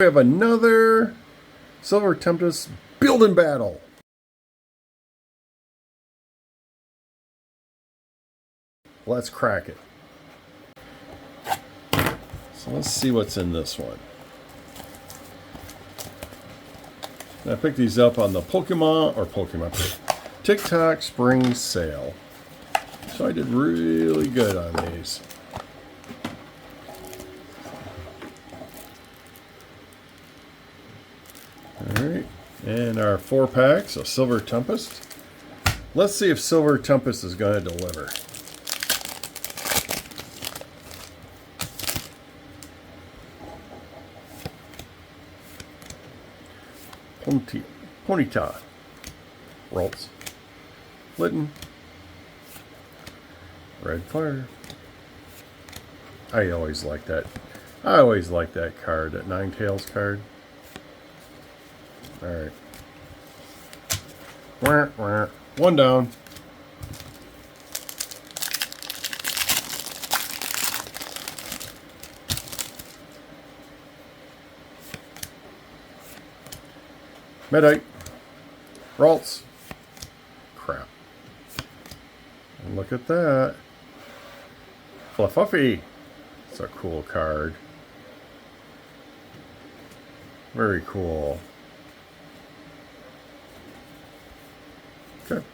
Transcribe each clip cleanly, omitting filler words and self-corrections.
We have another Silver Tempest building battle. Let's crack it. So let's see what's in this one. I picked these up on the Pokémon TikTok spring sale. So I did really good on these. Alright, and our 4 packs of Silver Tempest. Let's see if Silver Tempest is going to deliver. Ponyta, Ralts, Flitten, Red Fire. I always like that. I always like that card, that Ninetales card. Alright. One down. Medite. Ralts. Crap. And look at that. Fluffy. It's a cool card. Very cool. Okay.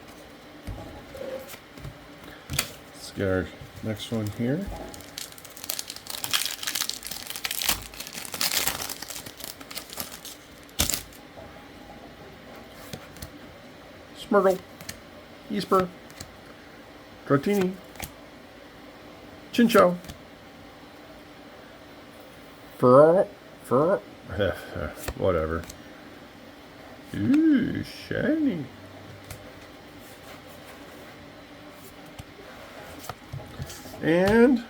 Let's get our next one here. Smurgle, Esper, Trotini, Chinchou, Furrow, whatever. Ooh, shiny. And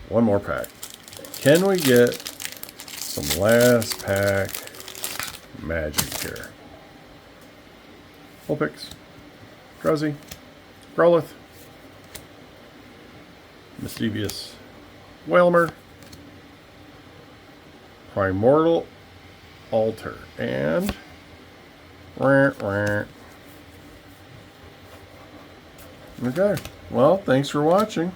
one more pack. Can we get some last pack magic here? Vulpix, Drowsy, Growlithe, Mischievous, Whalmer, Primordial Altar, and okay. Well, thanks for watching.